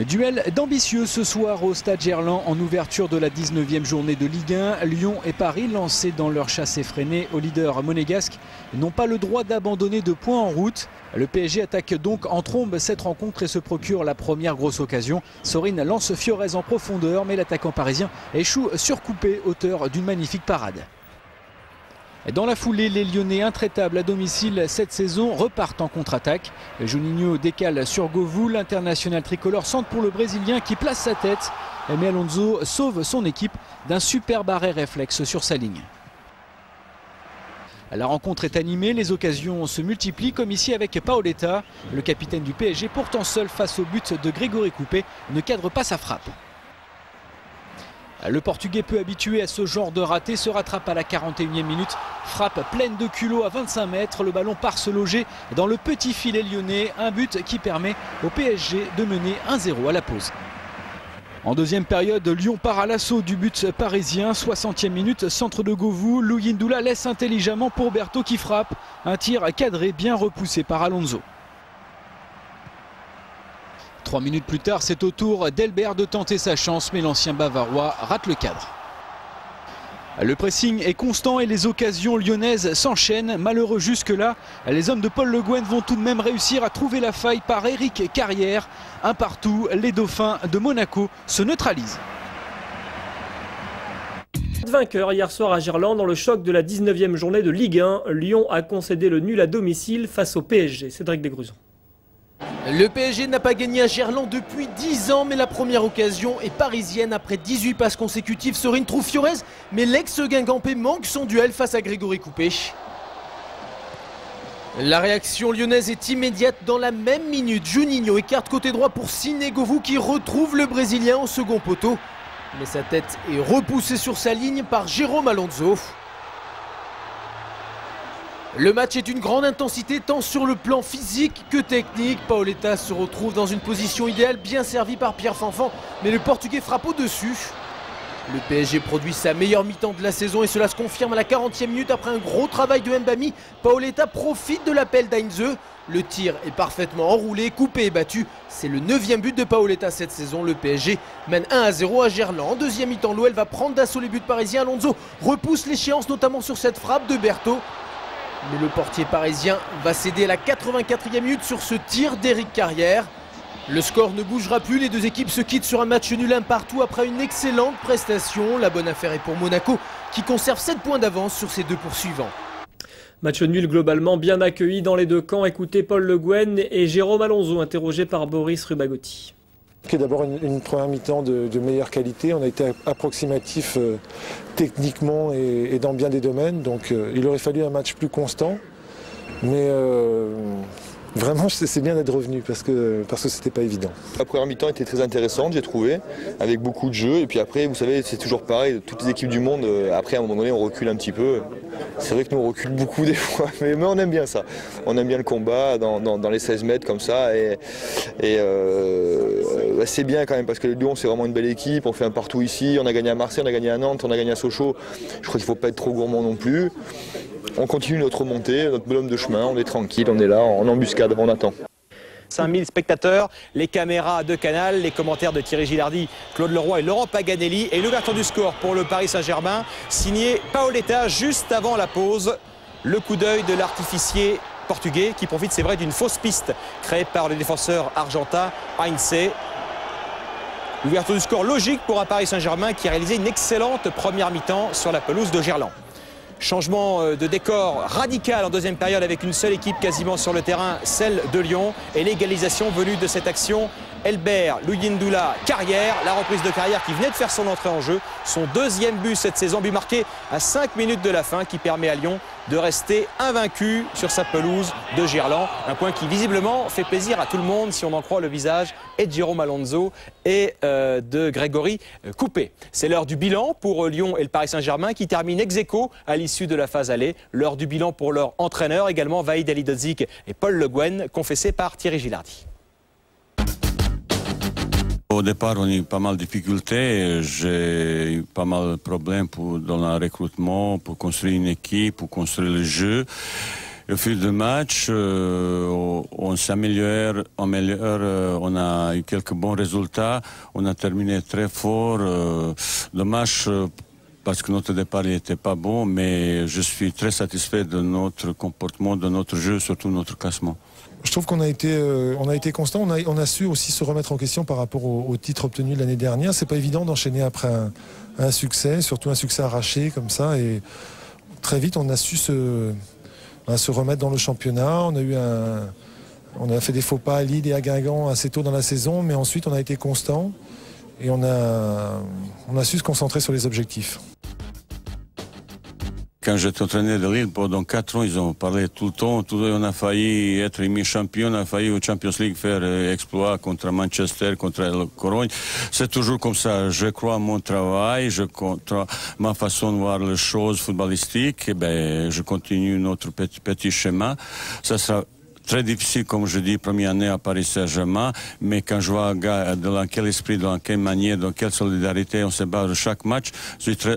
Duel d'ambitieux ce soir au Stade Gerland en ouverture de la 19e journée de Ligue 1. Lyon et Paris, lancés dans leur chasse effrénée au leader monégasque, n'ont pas le droit d'abandonner de points en route. Le PSG attaque donc en trombe cette rencontre et se procure la première grosse occasion. Sorine lance Fiorez en profondeur, mais l'attaquant parisien échoue surcoupé, auteur d'une magnifique parade. Dans la foulée, les Lyonnais intraitables à domicile cette saison repartent en contre-attaque. Juninho décale sur Govou, l'international tricolore centre pour le Brésilien qui place sa tête. Mais Alonso sauve son équipe d'un superbe arrêt réflexe sur sa ligne. La rencontre est animée, les occasions se multiplient comme ici avec Paoletta. Le capitaine du PSG, pourtant seul face au but de Grégory Coupé, ne cadre pas sa frappe. Le Portugais peu habitué à ce genre de raté se rattrape à la 41e minute. Frappe pleine de culot à 25 mètres. Le ballon part se loger dans le petit filet lyonnais. Un but qui permet au PSG de mener 1-0 à la pause. En deuxième période, Lyon part à l'assaut du but parisien. 60e minute, centre de Govou. Louis Ndoula laisse intelligemment pour Berthaud qui frappe. Un tir cadré bien repoussé par Alonso. 3 minutes plus tard, c'est au tour d'Elbert de tenter sa chance, mais l'ancien bavarois rate le cadre. Le pressing est constant et les occasions lyonnaises s'enchaînent. Malheureux jusque-là, les hommes de Paul Le Guen vont tout de même réussir à trouver la faille par Éric Carrière. Un partout, les Dauphins de Monaco se neutralisent. Vainqueur hier soir à Gerland dans le choc de la 19e journée de Ligue 1. Lyon a concédé le nul à domicile face au PSG. Cédric Desgruzons. Le PSG n'a pas gagné à Gerland depuis 10 ans, mais la première occasion est parisienne. Après 18 passes consécutives, Sorine trouve Fiorez, mais l'ex-Guingampais manque son duel face à Grégory Coupé. La réaction lyonnaise est immédiate dans la même minute. Juninho écarte côté droit pour signer Govou qui retrouve le Brésilien au second poteau. Mais sa tête est repoussée sur sa ligne par Jérôme Alonso. Le match est d'une grande intensité tant sur le plan physique que technique. Paoletta se retrouve dans une position idéale, bien servie par Pierre Fanfan, mais le Portugais frappe au-dessus. Le PSG produit sa meilleure mi-temps de la saison et cela se confirme à la 40e minute après un gros travail de Mbami. Paoletta profite de l'appel d'Heinze. Le tir est parfaitement enroulé, coupé et battu. C'est le 9e but de Paoletta cette saison. Le PSG mène 1-0 à Gerland. En deuxième mi-temps, l'OL va prendre d'assaut les buts parisiens. Alonso repousse l'échéance notamment sur cette frappe de Berthaud. Mais le portier parisien va céder à la 84e minute sur ce tir d'Éric Carrière. Le score ne bougera plus, les deux équipes se quittent sur un match nul 1 partout après une excellente prestation. La bonne affaire est pour Monaco qui conserve 7 points d'avance sur ses deux poursuivants. Match nul globalement bien accueilli dans les deux camps. Écoutez Paul Le Guen et Jérôme Alonso interrogés par Boris Rubagotti. D'abord une première mi-temps de meilleure qualité, on a été approximatif techniquement et dans bien des domaines, donc il aurait fallu un match plus constant, mais vraiment c'est bien d'être revenu parce que c'était pas évident. La première mi-temps était très intéressante, j'ai trouvé, avec beaucoup de jeux, et puis après vous savez c'est toujours pareil, toutes les équipes du monde, après à un moment donné on recule un petit peu. C'est vrai que nous on recule beaucoup des fois, mais on aime bien ça. On aime bien le combat dans les 16 mètres comme ça et c'est bien quand même parce que le Lyon c'est vraiment une belle équipe, on fait un partout ici, on a gagné à Marseille, on a gagné à Nantes, on a gagné à Sochaux. Je crois qu'il ne faut pas être trop gourmand non plus. On continue notre montée, notre bonhomme de chemin, on est tranquille, on est là en embuscade, on attend. 5000 spectateurs, les caméras de Canal, les commentaires de Thierry Gilardi, Claude Leroy et Laurent Paganelli et l'ouverture du score pour le Paris Saint-Germain, signé Paoletta juste avant la pause. Le coup d'œil de l'artificier portugais qui profite, c'est vrai, d'une fausse piste créée par le défenseur argentin Heinze. L'ouverture du score logique pour un Paris Saint-Germain qui a réalisé une excellente première mi-temps sur la pelouse de Gerland. Changement de décor radical en deuxième période avec une seule équipe quasiment sur le terrain, celle de Lyon. Et l'égalisation venue de cette action, Elbert, Louis Ndoula, Carrière. La reprise de Carrière qui venait de faire son entrée en jeu. Son deuxième but cette saison, but marqué à 5 minutes de la fin qui permet à Lyon de rester invaincu sur sa pelouse de Gerland. Un point qui visiblement fait plaisir à tout le monde si on en croit le visage et de Jérôme Alonso et de Grégory Coupé. C'est l'heure du bilan pour Lyon et le Paris Saint-Germain qui termine ex-aequo à l'issue de la phase aller. L'heure du bilan pour leur entraîneur également, Vahid Halilhodžić et Paul Le Guen, confessé par Thierry Gilardi. Au départ, on a eu pas mal de difficultés. J'ai eu pas mal de problèmes dans le recrutement, pour construire une équipe, pour construire le jeu. Au fil du match, on s'améliore, on a eu quelques bons résultats, on a terminé très fort. Dommage parce que notre départ n'était pas bon, mais je suis très satisfait de notre comportement, de notre jeu, surtout notre classement. Je trouve qu'on a été constant, on a su aussi se remettre en question par rapport au titre obtenu l'année dernière. C'est pas évident d'enchaîner après un succès, surtout un succès arraché comme ça. Et très vite, on a su se remettre dans le championnat. On a fait des faux pas à Lille et à Guingamp assez tôt dans la saison, mais ensuite on a été constant et on a su se concentrer sur les objectifs. Quand j'étais entraîneur de Lille pendant 4 ans, ils ont parlé tout le temps. On a failli être champion, on a failli au Champions League faire exploit contre Manchester, contre le Corogne. C'est toujours comme ça. Je crois à mon travail, je crois à ma façon de voir les choses footballistiques. Et ben, je continue notre petit chemin. Ça sera très difficile, comme je dis, première année à Paris Saint-Germain, mais quand je vois dans quel esprit, dans quelle manière, dans quelle solidarité on se bat de chaque match, je suis très